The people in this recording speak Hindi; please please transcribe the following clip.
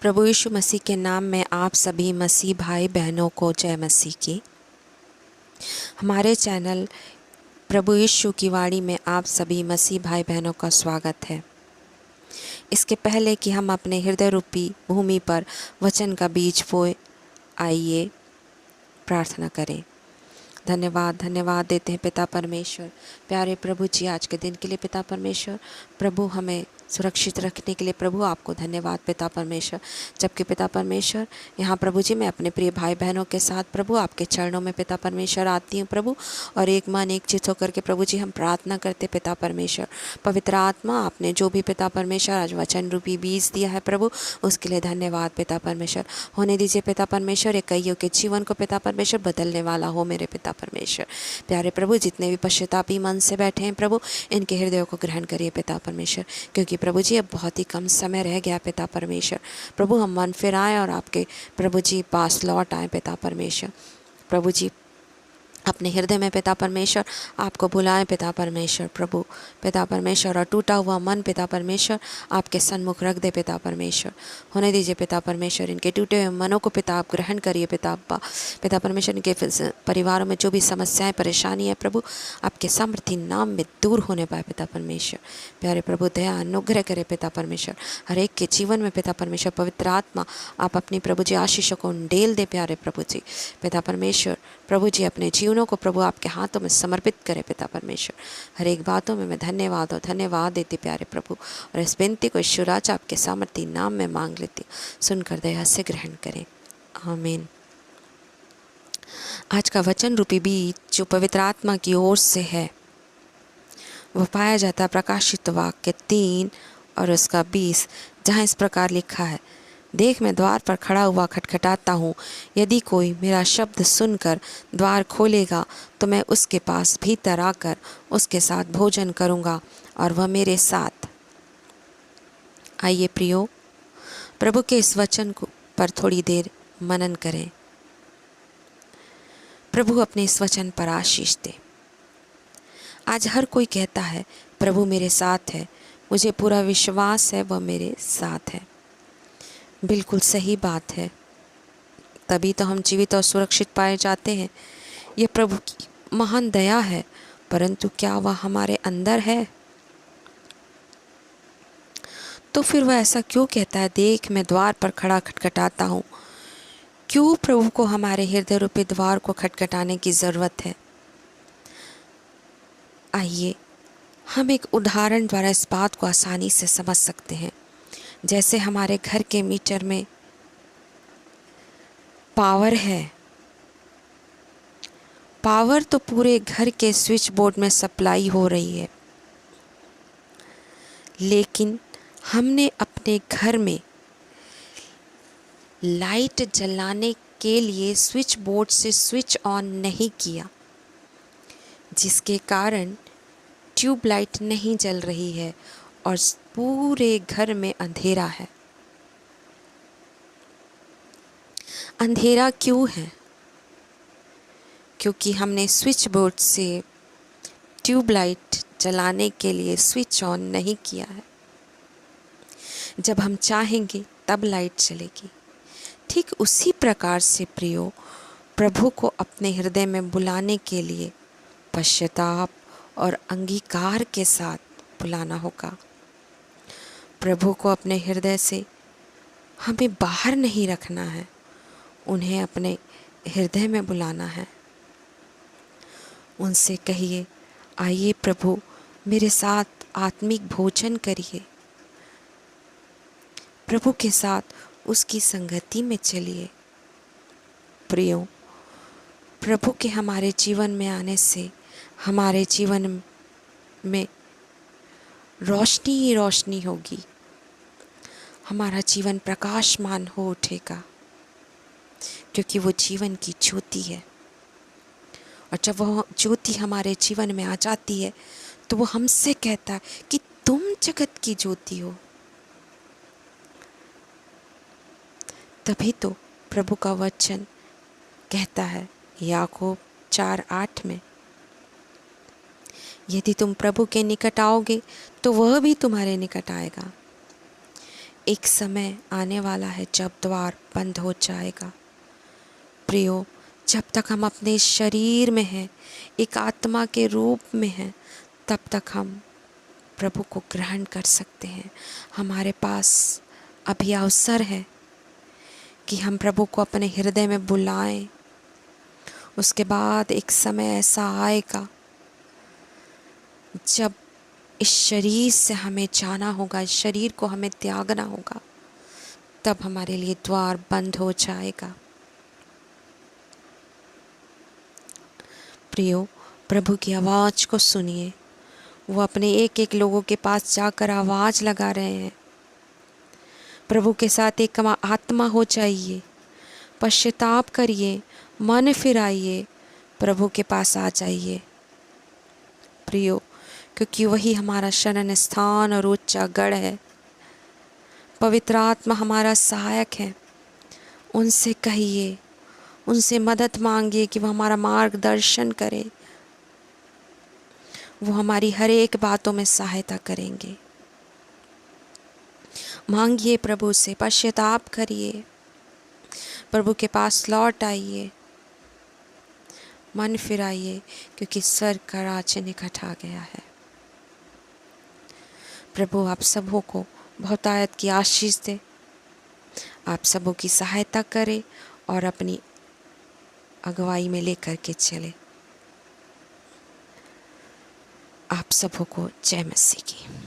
प्रभु यीशु मसीह के नाम में आप सभी मसीह भाई बहनों को जय मसीह की। हमारे चैनल प्रभु यीशु की वाणी में आप सभी मसीह भाई बहनों का स्वागत है। इसके पहले कि हम अपने हृदय रूपी भूमि पर वचन का बीज बोए, आइए प्रार्थना करें। धन्यवाद देते हैं पिता परमेश्वर। प्यारे प्रभु जी, आज के दिन के लिए पिता परमेश्वर, प्रभु हमें सुरक्षित रखने के लिए प्रभु आपको धन्यवाद पिता परमेश्वर। जबकि पिता परमेश्वर यहाँ प्रभु जी मैं अपने प्रिय भाई बहनों के साथ प्रभु आपके चरणों में पिता परमेश्वर आती हूँ प्रभु, और एक मन एक चित्त होकर के प्रभु जी हम प्रार्थना करते पिता परमेश्वर। पवित्र आत्मा आपने जो भी पिता परमेश्वर आज वचन रूपी बीज दिया है प्रभु, उसके लिए धन्यवाद पिता परमेश्वर। होने दीजिए पिता परमेश्वर एक कईयों के जीवन को पिता परमेश्वर बदलने वाला हो मेरे पिता परमेश्वर। प्यारे प्रभु जितने भी पश्चातापी मन से बैठे हैं प्रभु, इनके हृदयों को ग्रहण करिए पिता परमेश्वर, क्योंकि प्रभु जी अब बहुत ही कम समय रह गया पिता परमेश्वर। प्रभु हम मन फिर आए और आपके प्रभु जी पास लौट आए पिता परमेश्वर। प्रभु जी अपने हृदय में पिता परमेश्वर आपको बुलाएं पिता परमेश्वर। प्रभु पिता परमेश्वर और टूटा हुआ मन पिता परमेश्वर आपके सन्मुख रख दे पिता परमेश्वर। होने दीजिए पिता परमेश्वर इनके टूटे हुए मनों को पिता आप ग्रहण करिए पिता अब्बा। पिता परमेश्वर इनके परिवारों में जो भी समस्याएं परेशानी है प्रभु, आपके सामर्थ्य नाम में दूर होने पाए पिता परमेश्वर। प्यारे प्रभु दया अनुग्रह करे पिता परमेश्वर हर एक के जीवन में पिता परमेश्वर। पवित्र आत्मा आप अपनी प्रभु जी आशीषों को उंडेल दे प्यारे प्रभु जी। पिता परमेश्वर प्रभु जी अपने जीवनों को प्रभु आपके हाथों में समर्पित करें पिता परमेश्वर। हर एक बातों में मैं धन्यवाद देती प्यारे प्रभु, और इस विनती को ईश्वर राजा आपके सामर्थ्य नाम में मांग लेती हूँ, सुनकर दया से ग्रहण करें, आमीन। आज का वचन रूपी बीज जो पवित्र आत्मा की ओर से है वो पाया जाता है प्रकाशित वाक्य 3 और उसका 20, जहाँ इस प्रकार लिखा है, देख मैं द्वार पर खड़ा हुआ खटखटाता हूँ, यदि कोई मेरा शब्द सुनकर द्वार खोलेगा तो मैं उसके पास भीतर आकर उसके साथ भोजन करूँगा और वह मेरे साथ। आइए प्रियो, प्रभु के इस वचन को पर थोड़ी देर मनन करें। प्रभु अपने इस वचन पर आशीष दे। आज हर कोई कहता है प्रभु मेरे साथ है, मुझे पूरा विश्वास है वह मेरे साथ है। बिल्कुल सही बात है, तभी तो हम जीवित और सुरक्षित पाए जाते हैं। ये प्रभु की महान दया है, परंतु क्या वह हमारे अंदर है? तो फिर वह ऐसा क्यों कहता है, देख मैं द्वार पर खड़ा खटखटाता हूँ? क्यों प्रभु को हमारे हृदय रूपी द्वार को खटखटाने की ज़रूरत है? आइए हम एक उदाहरण द्वारा इस बात को आसानी से समझ सकते हैं। जैसे हमारे घर के मीटर में पावर है, पावर तो पूरे घर के स्विच बोर्ड में सप्लाई हो रही है, लेकिन हमने अपने घर में लाइट जलाने के लिए स्विच बोर्ड से स्विच ऑन नहीं किया, जिसके कारण ट्यूबलाइट नहीं जल रही है और पूरे घर में अंधेरा है। अंधेरा क्यों है? क्योंकि हमने स्विच बोर्ड से ट्यूबलाइट जलाने के लिए स्विच ऑन नहीं किया है। जब हम चाहेंगे तब लाइट चलेगी। ठीक उसी प्रकार से प्रियो, प्रभु को अपने हृदय में बुलाने के लिए पश्चाताप और अंगीकार के साथ बुलाना होगा। प्रभु को अपने हृदय से हमें बाहर नहीं रखना है, उन्हें अपने हृदय में बुलाना है। उनसे कहिए, आइए प्रभु मेरे साथ आत्मिक भोजन करिए। प्रभु के साथ उसकी संगति में चलिए। प्रियो, प्रभु के हमारे जीवन में आने से हमारे जीवन में रोशनी ही रोशनी होगी। हमारा जीवन प्रकाशमान हो उठेगा, क्योंकि वो जीवन की ज्योति है। और जब वह ज्योति हमारे जीवन में आ जाती है तो वो हमसे कहता है कि तुम जगत की ज्योति हो। तभी तो प्रभु का वचन कहता है याकूब 4:8 में, यदि तुम प्रभु के निकट आओगे तो वह भी तुम्हारे निकट आएगा। एक समय आने वाला है जब द्वार बंद हो जाएगा। प्रियो, जब तक हम अपने शरीर में हैं, एक आत्मा के रूप में हैं, तब तक हम प्रभु को ग्रहण कर सकते हैं। हमारे पास अभी अवसर है कि हम प्रभु को अपने हृदय में बुलाएं। उसके बाद एक समय ऐसा आएगा जब इस शरीर से हमें जाना होगा, इस शरीर को हमें त्यागना होगा, तब हमारे लिए द्वार बंद हो जाएगा। प्रियो, प्रभु की आवाज़ को सुनिए। वो अपने एक एक लोगों के पास जाकर आवाज़ लगा रहे हैं। प्रभु के साथ एक आत्मा हो जाइए, पश्चाताप करिए, मन फिराइए, प्रभु के पास आ जाइए। प्रियो, क्योंकि वही हमारा शरण स्थान और ऊंचा गढ़ है। पवित्र आत्मा हमारा सहायक है। उनसे कहिए, उनसे मदद मांगिए कि वो हमारा मार्गदर्शन करें। वो हमारी हर एक बातों में सहायता करेंगे। मांगिए प्रभु से, पश्चाताप करिए, प्रभु के पास लौट आइए, मन फिराइए, क्योंकि स्वर्ग का राज्य निकट आ गया है। प्रभु आप सबों को बहुतायत की आशीष दे, आप सबों की सहायता करे और अपनी अगुवाई में लेकर के चले। आप सबों को जय मसीह की।